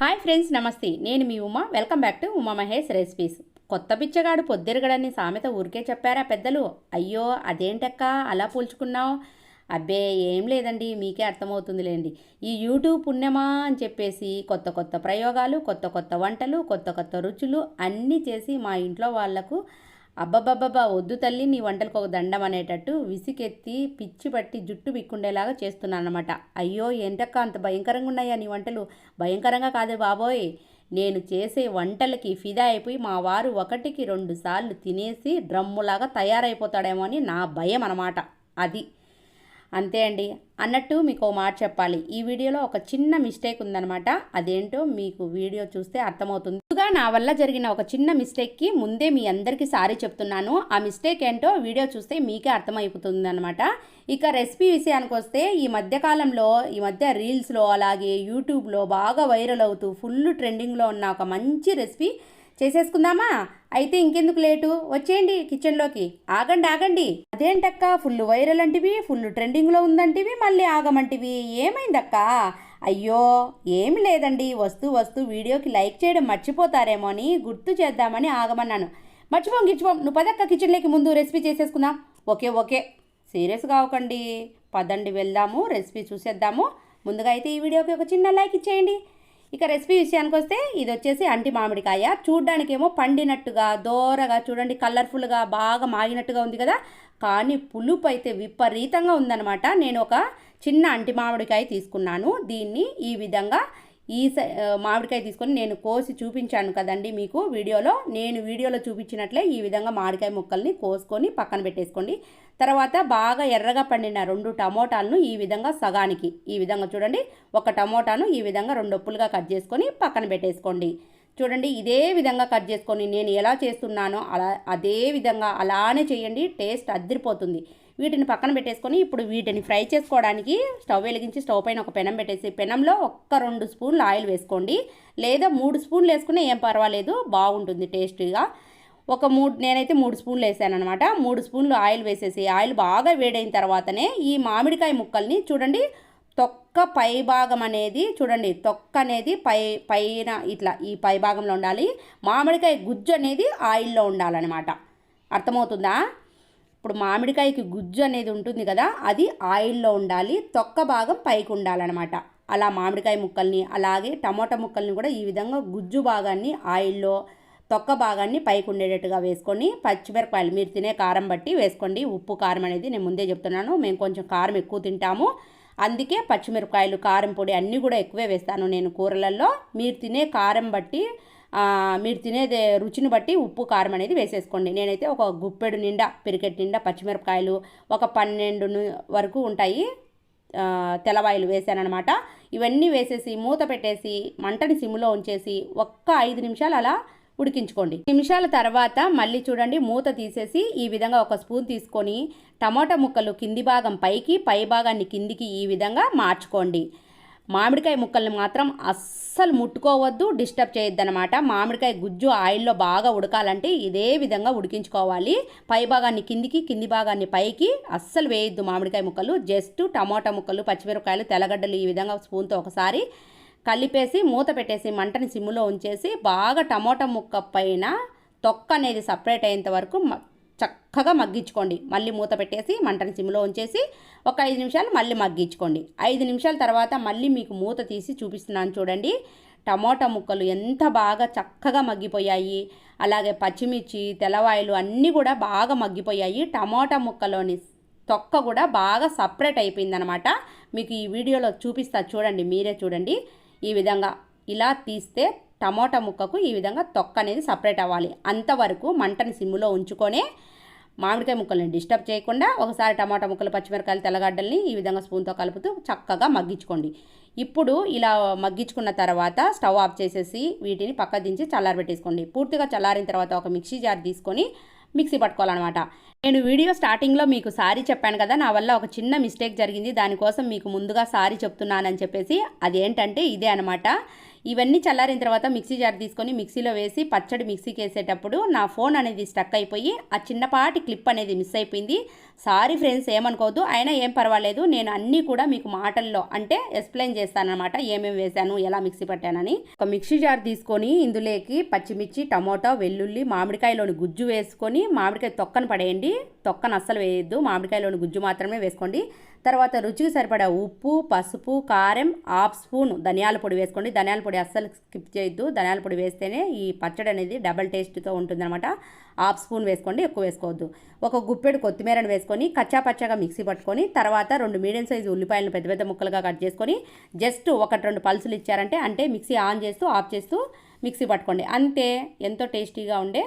Hi friends, నమస్తే. నేను మీ Uma. Welcome back to Uma Mahesh recipes. కొత్త బిచ్చగాడు పొద్దురగడని సామెత ఊరికే చెప్పారా పెద్దలు? అయ్యో అదేంటక్క అలా పోల్చుకున్నావు? అబ్బే ఏం లేదండి, మీకే అర్థమవుతుందిలేండి. ఈ యూట్యూబ్ పుణ్యమా అని చెప్పేసి కొత్త కొత్త ప్రయోగాలు, కొత్త కొత్త వంటలు, కొత్త కొత్త రుచులు అన్నీ చేసి మా ఇంట్లో వాళ్లకు అబ్బబ్బబ్బబ్బా వద్దు తల్లి నీ వంటలకు ఒక దండం అనేటట్టు విసికెత్తి పిచ్చి పట్టి జుట్టు బిక్కుండేలాగా చేస్తున్నాను అనమాట. అయ్యో ఏంటక్క అంత భయంకరంగా ఉన్నాయా నీ వంటలు? భయంకరంగా కాదే బాబోయ్, నేను చేసే వంటలకి ఫిదా అయిపోయి మా వారు ఒకటికి 2 సార్లు తినేసి డ్రమ్ములాగా తయారైపోతాడేమో అని నా భయం అన్నమాట. అది అంతే అండి. అన్నట్టు మీకు ఓ మాట చెప్పాలి. ఈ వీడియోలో ఒక చిన్న మిస్టేక్ ఉందనమాట. అదేంటో మీకు వీడియో చూస్తే అర్థమవుతుంది. ముందుగా నా వల్ల జరిగిన ఒక చిన్న మిస్టేక్కి ముందే మీ అందరికీ సారీ చెప్తున్నాను. ఆ మిస్టేక్ ఏంటో వీడియో చూస్తే మీకే అర్థమైపోతుంది అనమాట. ఇక రెసిపీ విషయానికి వస్తే ఈ మధ్య రీల్స్లో అలాగే యూట్యూబ్లో బాగా వైరల్ అవుతూ ఫుల్ ట్రెండింగ్లో ఉన్న ఒక మంచి రెసిపీ చేసేసుకుందామా? అయితే ఇంకెందుకు లేటు, వచ్చేయండి కిచెన్లోకి. ఆగండి. అదేంటక్క ఫుల్ వైరల్ అంటివి, ఫుల్ ట్రెండింగ్లో ఉందంటివి, మళ్ళీ ఆగమంటివి, ఏమైందక్క? అయ్యో ఏమి లేదండి, వస్తూ వీడియోకి లైక్ చేయడం మర్చిపోతారేమో అని గుర్తు చేద్దామని ఆగమన్నాను. మర్చిపోం నువ్వు పదక్క కిచెన్లోకి, ముందు రెసిపీ చేసేసుకుందాం. ఓకే సీరియస్ కావకండి, పదండి వెళ్దాము, రెసిపీ చూసేద్దాము. ముందుగా అయితే ఈ వీడియోకి ఒక చిన్న లైక్ ఇచ్చేయండి. ఇక రెసిపీ విషయానికి వస్తే ఇది వచ్చేసి అంటి మామిడికాయ. చూడ్డానికేమో పండినట్టుగా దోరగా చూడండి, కలర్ఫుల్గా బాగా మాగినట్టుగా ఉంది కదా, కానీ పులుపు అయితే విపరీతంగా ఉందన్నమాట. నేను ఒక చిన్న అంటి మామిడికాయ తీసుకున్నాను. దీన్ని ఈ విధంగా మామిడికాయ తీసుకొని నేను కోసి చూపించాను కదండి మీకు వీడియోలో. నేను వీడియోలో చూపించినట్లే ఈ విధంగా మామిడికాయ ముక్కల్ని కోసుకొని పక్కన పెట్టేసుకోండి. తర్వాత బాగా ఎర్రగా పండిన 2 టమోటాలను ఈ విధంగా సగానికి ఈ విధంగా చూడండి, ఒక టమోటాను ఈ విధంగా 2 ఒప్పులుగా కట్ చేసుకొని పక్కన పెట్టేసుకోండి. చూడండి ఇదే విధంగా కట్ చేసుకొని నేను ఎలా చేస్తున్నానో అదే విధంగా అలానే చేయండి, టేస్ట్ అదిరిపోతుంది. వీటిని పక్కన పెట్టేసుకొని ఇప్పుడు వీటిని ఫ్రై చేసుకోవడానికి స్టవ్ వెలిగించి స్టవ్ పైన ఒక పెనం పెట్టేసి పెనంలో 1-2 స్పూన్లు ఆయిల్ వేసుకోండి, లేదా 3 స్పూన్లు వేసుకునే ఏం పర్వాలేదు, బాగుంటుంది టేస్టీగా. నేనైతే 3 స్పూన్లు వేసాను అనమాట. 3 స్పూన్లు ఆయిల్ వేసేసి ఆయిల్ బాగా వేడైన తర్వాతనే ఈ మామిడికాయ ముక్కల్ని చూడండి, తొక్క పై భాగం అనేది చూడండి, తొక్క అనేది పైన ఇట్లా ఈ పై భాగంలో ఉండాలి. మామిడికాయ గుజ్జు అనేది ఆయిల్లో ఉండాలన్నమాట. అర్థమవుతుందా? ఇప్పుడు మామిడికాయకి గుజ్జు అనేది ఉంటుంది కదా, అది ఆయిల్లో ఉండాలి, తొక్క భాగం పైకి ఉండాలన్నమాట. అలా మామిడికాయ ముక్కల్ని అలాగే టమోటా ముక్కల్ని కూడా ఈ విధంగా గుజ్జు భాగాన్ని ఆయిల్లో, తొక్క భాగాన్ని పైకి ఉండేటట్టుగా వేసుకొని పచ్చిమిరపకాయలు మీరు తినే కారం బట్టి వేసుకోండి. ఉప్పు కారం అనేది నేను ముందే చెప్తున్నాను, మేము కొంచెం కారం ఎక్కువ తింటాము, అందుకే పచ్చిమిరపకాయలు కారం పొడి అన్నీ కూడా ఎక్కువే వేస్తాను నేను కూరలలో. మీరు తినే కారం బట్టి మీరు తినేదే రుచిని బట్టి ఉప్పు కారం అనేది వేసేసుకోండి. నేనైతే ఒక గుప్పెడు నిండా పిరికెట్ నిండా పచ్చిమిరపకాయలు, ఒక 12 వరకు ఉంటాయి తెల్లవాయలు వేసానమాట. ఇవన్నీ వేసేసి మూత పెట్టేసి మంటని సిమ్లో ఉంచేసి 5 నిమిషాలు అలా ఉడికించుకోండి. నిమిషాల తర్వాత మళ్ళీ చూడండి మూత తీసేసి ఈ విధంగా ఒక స్పూన్ తీసుకొని టమాటా ముక్కలు కింది భాగం పైకి, పై భాగాన్ని కిందికి ఈ విధంగా మార్చుకోండి. మామిడికాయ ముక్కల్ని మాత్రం అస్సలు ముట్టుకోవద్దు, డిస్టర్బ్ చేయొద్దనమాట. మామిడికాయ గుజ్జు ఆయిల్లో బాగా ఉడకాలంటే ఇదే విధంగా ఉడికించుకోవాలి. పై భాగాన్ని కిందికి, కింది భాగాన్ని పైకి అస్సలు వేయొద్దు మామిడికాయ ముక్కలు. జస్ట్ టమోటా ముక్కలు, పచ్చిమిరపకాయలు, తెల్లగడ్డలు ఈ విధంగా స్పూన్తో ఒకసారి కలిపేసి మూత పెట్టేసి మంటని సిమ్ములో ఉంచేసి బాగా టమోటా ముక్క పైన తొక్క అనేది సపరేట్ అయ్యేంత వరకు చక్కగా మగ్గించుకోండి. మళ్ళీ మూత పెట్టేసి మంటని సిమ్లో ఉంచేసి ఒక 5 నిమిషాలు మళ్ళీ మగ్గించుకోండి. 5 నిమిషాల తర్వాత మళ్ళీ మీకు మూత తీసి చూపిస్తున్నాను చూడండి, టమోటా ముక్కలు ఎంత బాగా చక్కగా మగ్గిపోయాయి. అలాగే పచ్చిమిర్చి, తెల్లవాయలు అన్నీ కూడా బాగా మగ్గిపోయాయి. టమోటా ముక్కలోని తొక్క కూడా బాగా సపరేట్ అయిపోయిందనమాట. మీకు ఈ వీడియోలో చూపిస్తా చూడండి, మీరే చూడండి. ఈ విధంగా ఇలా తీస్తే టమోటా ముక్కకు ఈ విధంగా తొక్క అనేది సపరేట్ అవ్వాలి. అంతవరకు మంటని సిమ్ములో ఉంచుకొనే మామిడికాయ ముక్కల్ని డిస్టర్బ్ చేయకుండా ఒకసారి టమాటా ముక్కలు, పచ్చిమిరపకాయలు, తెల్లగడ్డల్ని ఈ విధంగా స్పూన్తో కలుపుతూ చక్కగా మగ్గించుకోండి. ఇప్పుడు ఇలా మగ్గించుకున్న తర్వాత స్టవ్ ఆఫ్ చేసేసి వీటిని పక్క దించి చల్లారబెట్టేసుకోండి. పూర్తిగా చల్లారిన తర్వాత ఒక మిక్సీ జార్ తీసుకొని మిక్సీ పట్టుకోవాలన్నమాట. నేను వీడియో స్టార్టింగ్లో మీకు సారీ చెప్పాను కదా, నా వల్ల ఒక చిన్న మిస్టేక్ జరిగింది, దానికోసం మీకు ముందుగా సారీ చెప్తున్నానని చెప్పేసి. అదేంటంటే ఇదే అనమాట. ఇవన్నీ చల్లారిన తర్వాత మిక్సీ జార్ తీసుకొని మిక్సీలో వేసి పచ్చడి మిక్సీకి వేసేటప్పుడు నా ఫోన్ అనేది స్టక్ అయిపోయి ఆ చిన్నపాటి క్లిప్ అనేది మిస్ అయిపోయింది. సారీ ఫ్రెండ్స్, ఏమనుకోవద్దు. అయినా ఏం పర్వాలేదు, నేను అన్నీ కూడా మీకు మాటల్లో అంటే ఎక్స్ప్లెయిన్ చేస్తానన్నమాట, ఏమేమి వేసాను, ఎలా మిక్సీ పట్టానని. ఒక మిక్సీ జార్ తీసుకొని ఇందులోకి పచ్చిమిర్చి, టమోటా, వెల్లుల్లి, మామిడికాయలోని గుజ్జు వేసుకొని, మామిడికాయ తొక్కను పడేయండి, తొక్కను అస్సలు వేయద్దు, మామిడికాయలోని గుజ్జు మాత్రమే వేసుకోండి. తర్వాత రుచికి సరిపడా ఉప్పు, పసుపు, కారం, 1/2 స్పూన్ ధనియాల పొడి వేసుకోండి. ధనియాల పొడి అస్సలు స్కిప్ చేయొద్దు, ధనియాల పొడి వేస్తేనే ఈ పచ్చడి అనేది డబల్ టేస్ట్తో ఉంటుందన్నమాట. 1/2 స్పూన్ వేసుకోండి, ఎక్కువ వేసుకోవద్దు. ఒక గుప్పెడు కొత్తిమీరను వేసుకొని కచ్చా పచ్చగా మిక్సీ పట్టుకొని, తర్వాత 2 మీడియం సైజు ఉల్లిపాయలను పెద్ద పెద్ద ముక్కలుగా కట్ చేసుకొని జస్ట్ 1-2 పల్సులు ఇచ్చారంటే అంటే మిక్సీ ఆన్ చేస్తూ ఆఫ్ చేస్తూ మిక్సీ పట్టుకోండి. అంతే, ఎంతో టేస్టీగా ఉండే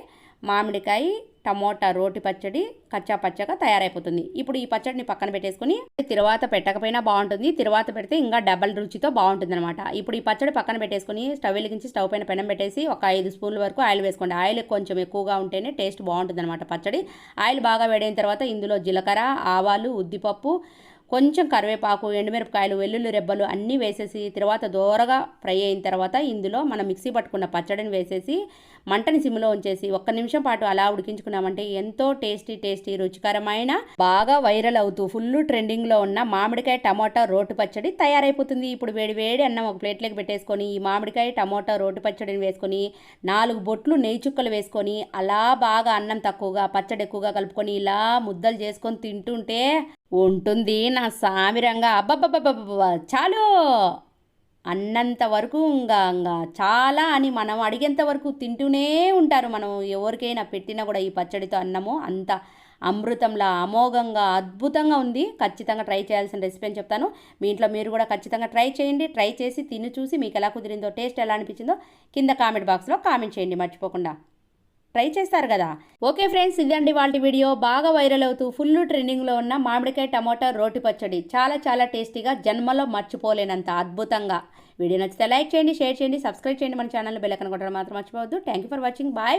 మామిడికాయ టమోటా రోటి పచ్చడి కచ్చా పచ్చగా తయారైపోతుంది. ఇప్పుడు ఈ పచ్చడిని పక్కన పెట్టేసుకుని తిరువాత పెట్టకపోయినా బాగుంటుంది, తిరువాత పెడితే ఇంకా డబల్ రుచితో బాగుంటుంది అనమాట. ఇప్పుడు ఈ పచ్చడి పక్కన పెట్టేసుకుని స్టవ్ వెలిగించి స్టవ్ పైన పెనం పెట్టేసి ఒక 5 స్పూన్ల వరకు ఆయిల్ వేసుకోండి. ఆయిల్ కొంచెం ఎక్కువగా ఉంటేనే టేస్ట్ బాగుంటుంది అనమాట పచ్చడి. ఆయిల్ బాగా వేడైన తర్వాత ఇందులో జీలకర్ర, ఆవాలు, ఉద్దిపప్పు, కొంచెం కరివేపాకు, ఎండుమిరపకాయలు, వెల్లుల్లి రెబ్బలు అన్నీ వేసేసి తర్వాత దోరగా ఫ్రై అయిన తర్వాత ఇందులో మనం మిక్సీ పట్టుకున్న పచ్చడిని వేసేసి మంటని సిమ్లో ఉంచేసి 1 నిమిషం పాటు అలా ఉడికించుకున్నామంటే ఎంతో టేస్టీ రుచికరమైన బాగా వైరల్ అవుతూ ఫుల్ ట్రెండింగ్లో ఉన్న మామిడికాయ టమోటా రోటి పచ్చడి తయారైపోతుంది. ఇప్పుడు వేడి అన్నం ఒక ప్లేట్లోకి పెట్టేసుకొని ఈ మామిడికాయ టమోటా రోటి పచ్చడిని వేసుకొని 4 బొట్లు నెయ్యి చుక్కలు వేసుకొని అలా బాగా అన్నం తక్కువగా పచ్చడి ఎక్కువగా కలుపుకొని ఇలా ముద్దలు చేసుకొని తింటుంటే ఉంటుంది నా సామిరంగా. అబ్బబ్బబ్బబ్బబ్బ, చాలు అన్నంత వరకు ఇంకా చాలా అని మనం అడిగేంత వరకు తింటూనే ఉంటారు. మనం ఎవరికైనా పెట్టినా కూడా ఈ పచ్చడితో అన్నము అంత అమృతంలా అమోఘంగా అద్భుతంగా ఉంది. ఖచ్చితంగా ట్రై చేయాల్సిన రెసిపీ అని చెప్తాను. మీ ఇంట్లో మీరు కూడా ఖచ్చితంగా ట్రై చేయండి. ట్రై చేసి తిని చూసి మీకు ఎలా కుదిరిందో, టేస్ట్ ఎలా అనిపించిందో కింద కామెంట్ బాక్స్లో కామెంట్ చేయండి మర్చిపోకుండా. ట్రై చేస్తారు కదా. ఓకే ఫ్రెండ్స్, ఇదండి వాళ్ళ వీడియో. బాగా వైరల్ అవుతూ ఫుల్ ట్రెండింగ్లో ఉన్న మామిడికాయ టమోటా రోటి పచ్చడి చాలా టేస్టీగా, జన్మలో మర్చిపోలేనంత అద్భుతంగా. వీడియో నచ్చితే లైక్ చేయండి, షేర్ చేయండి, సబ్స్క్రైబ్ చేయండి, మన ఛానల్ బెల్ ఐకాన్ కొట్టడం మాత్రం మర్చిపోవద్దు. Thank you for watching. Bye.